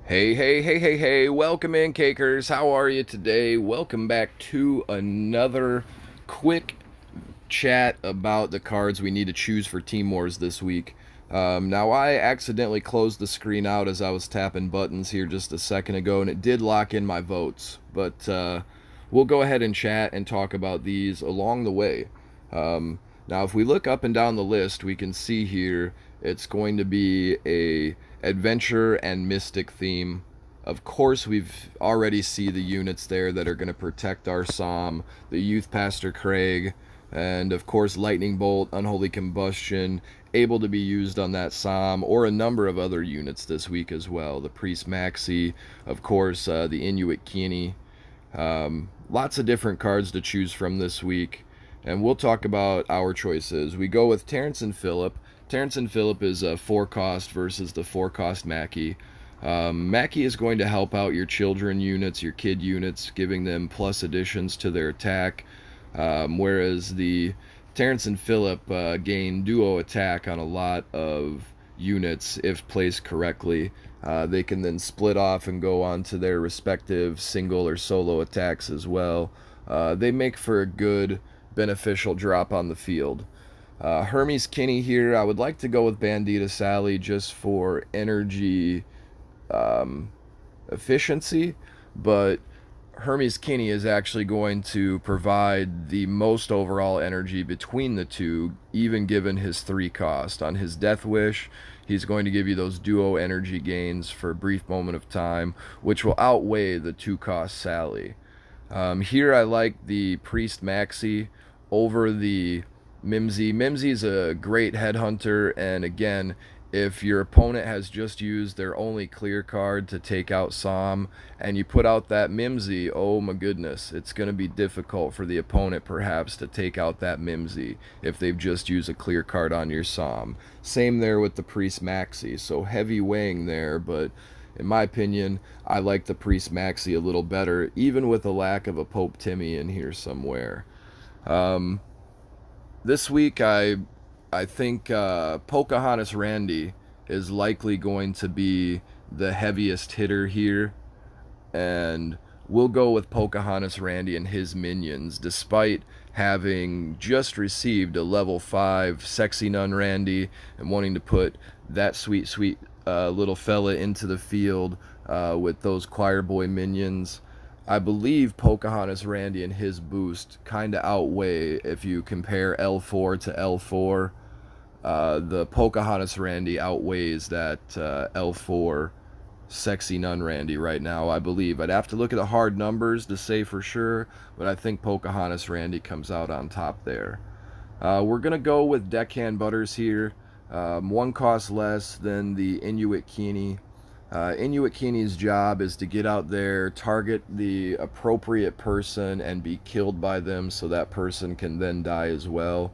Hey, welcome in, Cakers. How are you today? Welcome back to another quick chat about the cards we need to choose for Team Wars this week. Now, I accidentally closed the screen out as I was tapping buttons here just a second ago, and it did lock in my votes. But we'll go ahead and chat and talk about these along the way. Now, if we look up and down the list, we can see here it's going to be a adventure and mystic theme. Of course, we've already see the units there that are going to protect our Psalm, the Youth Pastor Craig, and of course Lightning Bolt, Unholy Combustion, able to be used on that Psalm or a number of other units this week as well. The Priest Maxi, of course, the Inuit Kieni. Lots of different cards to choose from this week, and we'll talk about our choices. We go with Terrence and Phillip. Terrence and Phillip is a 4-cost versus the 4-cost Mackie. Mackie is going to help out your children units, your kid units, giving them plus additions to their attack, whereas the Terrence and Phillip gain duo attack on a lot of units if placed correctly. They can then split off and go on to their respective single or solo attacks as well. They make for a good, beneficial drop on the field. Hermes Kinney here, I would like to go with Bandita Sally just for energy efficiency, but Hermes Kinney is actually going to provide the most overall energy between the two, even given his 3 cost. On his Death Wish, he's going to give you those duo energy gains for a brief moment of time, which will outweigh the 2-cost Sally. Here I like the Priest Maxi over the Mimsy. Mimsy's a great headhunter, and again, if your opponent has just used their only clear card to take out Psalm and you put out that Mimsy, oh my goodness, it's going to be difficult for the opponent perhaps to take out that Mimsy if they've just used a clear card on your Psalm. Same there with the Priest Maxi, so heavy weighing there, but in my opinion, I like the Priest Maxi a little better, even with a lack of a Pope Timmy in here somewhere. Um, this week, I think Pocahontas Randy is likely going to be the heaviest hitter here, and we'll go with Pocahontas Randy and his minions, despite having just received a level 5 Sexy Nun Randy and wanting to put that sweet little fella into the field with those choir boy minions. I believe Pocahontas Randy and his boost kind of outweigh if you compare L4 to L4. The Pocahontas Randy outweighs that L4 Sexy Nun Randy right now, I believe. I'd have to look at the hard numbers to say for sure, but I think Pocahontas Randy comes out on top there. We're going to go with Deckhand Butters here. 1 cost less than the Inuit Kieni. Inuit Kieni's job is to get out there, target the appropriate person, and be killed by them so that person can then die as well.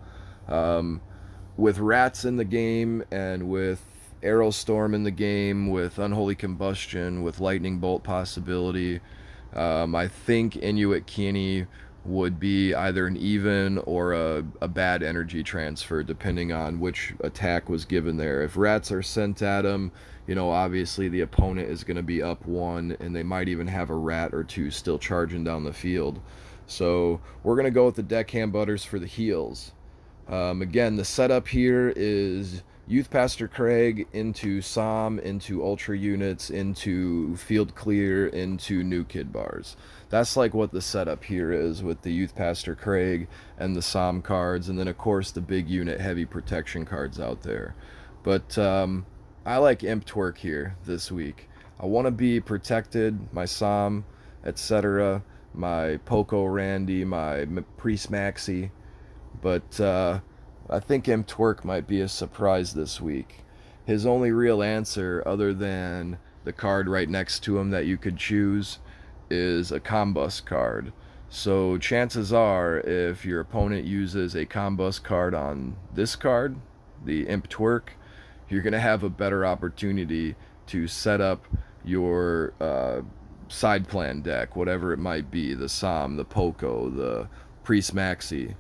With rats in the game and with Aerostorm in the game, with Unholy Combustion, with Lightning Bolt possibility, I think Inuit Kieni would be either an even or a bad energy transfer, depending on which attack was given there. If rats are sent at him, obviously the opponent is going to be up 1, and they might even have a rat or 2 still charging down the field. So we're going to go with the Deckhand Butters for the heals. Again, the setup here is Youth Pastor Craig into Psalm, into Ultra units, into Field Clear, into New Kid Bars. That's like what the setup here is with the Youth Pastor Craig and the Psalm cards, and then of course the big unit heavy protection cards out there. But I like Imp Twerk here this week. I want to be protected, my Psalm, etc., my Poco Randy, my Priest Maxi, but I think M. Twerk might be a surprise this week. His only real answer, other than the card right next to him that you could choose, is a Combust card. So chances are, if your opponent uses a Combust card on this card, the Imp Twerk, you're going to have a better opportunity to set up your side plan deck, whatever it might be, the Psalm, the Poco, the Priest Maxi,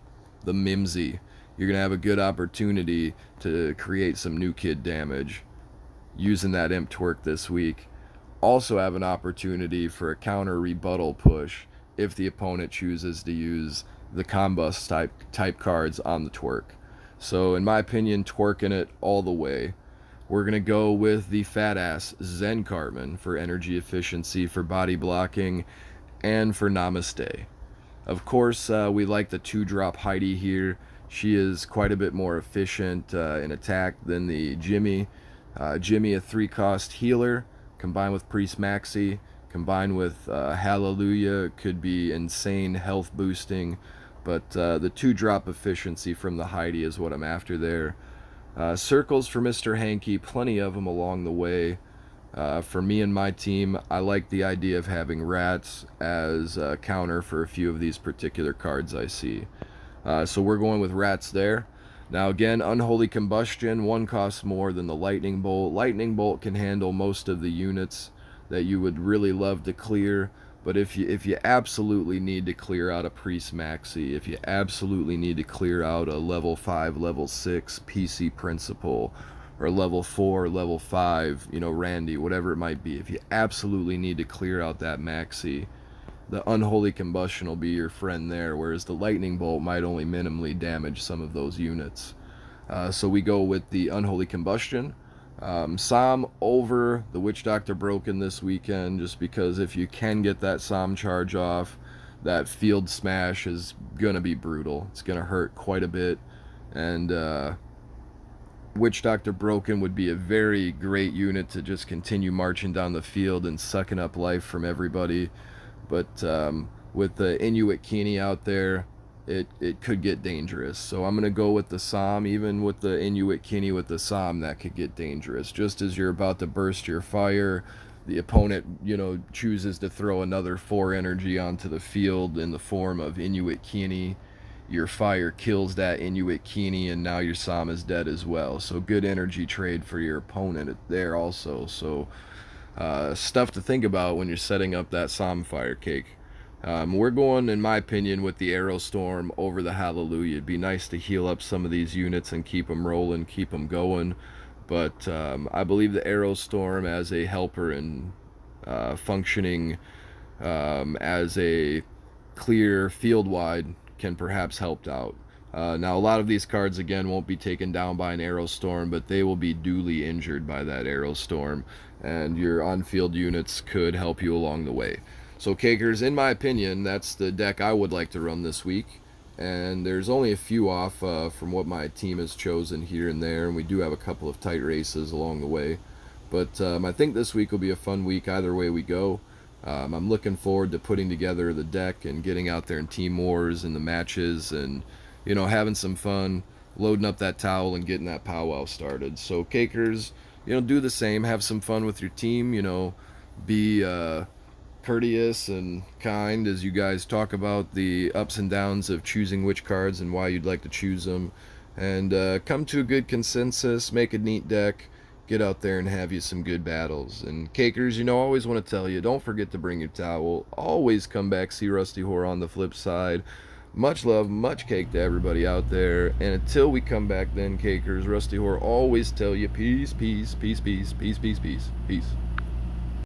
the Mimsy. You're going to have a good opportunity to create some new kid damage using that Imp Twerk this week. also have an opportunity for a counter rebuttal push if the opponent chooses to use the combust type cards on the twerk. So in my opinion, twerking it all the way. We're going to go with the fat ass Zen Cartman for energy efficiency, for body blocking, and for Namaste. Of course, we like the 2-drop Heidi here. She is quite a bit more efficient in attack than the Jimmy. Jimmy, a 3-cost healer, combined with Priest Maxi, combined with Hallelujah, could be insane health boosting. But the 2-drop efficiency from the Heidi is what I'm after there. Circles for Mr. Hanky, plenty of them along the way. For me and my team, I like the idea of having rats as a counter for a few of these particular cards I see. So we're going with rats there. Now again, Unholy Combustion, 1 costs more than the Lightning Bolt. Lightning Bolt can handle most of the units that you would really love to clear, but if you absolutely need to clear out a Priest Maxi, if you absolutely need to clear out a level 5, level 6 PC Principal, or level 4, level 5, Randy, whatever it might be. If you absolutely need to clear out that Maxi, the Unholy Combustion will be your friend there, whereas the Lightning Bolt might only minimally damage some of those units. So we go with the Unholy Combustion. Psalm over the Witch Doctor Broken this weekend, just because if you can get that Psalm charge off, that field smash is going to be brutal. It's going to hurt quite a bit, and Witch Doctor Broken would be a very great unit to just continue marching down the field and sucking up life from everybody. But with the Inuit Keeney out there, it could get dangerous. So I'm going to go with the Psalm. Even with the Inuit Keeney with the Psalm, that could get dangerous. Just as you're about to burst your fire, the opponent, chooses to throw another 4 energy onto the field in the form of Inuit Keeney. Your fire kills that Inuit Keeney, and now your Psalm is dead as well. So good energy trade for your opponent there also. So stuff to think about when you're setting up that Psalm fire cake. We're going, in my opinion, with the Arrow Storm over the Hallelujah. It'd be nice to heal up some of these units and keep them rolling, keep them going. But I believe the Arrow Storm as a helper and functioning as a clear field-wide can perhaps help out. Now, a lot of these cards, again, won't be taken down by an Arrow Storm, but they will be duly injured by that Arrow Storm, and your on-field units could help you along the way. So, Cakers, in my opinion, that's the deck I would like to run this week, and there's only a few off from what my team has chosen here and there, and we do have a couple of tight races along the way. But I think this week will be a fun week either way we go. I'm looking forward to putting together the deck and getting out there in Team Wars and the matches and, having some fun, loading up that towel and getting that powwow started. So, Cakers, do the same. Have some fun with your team. Be courteous and kind as you guys talk about the ups and downs of choosing which cards and why you'd like to choose them. And come to a good consensus, make a neat deck, get out there and have you some good battles. And Cakers, I always want to tell you, don't forget to bring your towel. Always come back, see Rusty Horror on the flip side. Much love, much cake to everybody out there. And until we come back then, Cakers, Rusty Horror always tell you peace, peace, peace, peace, peace, peace, peace, peace.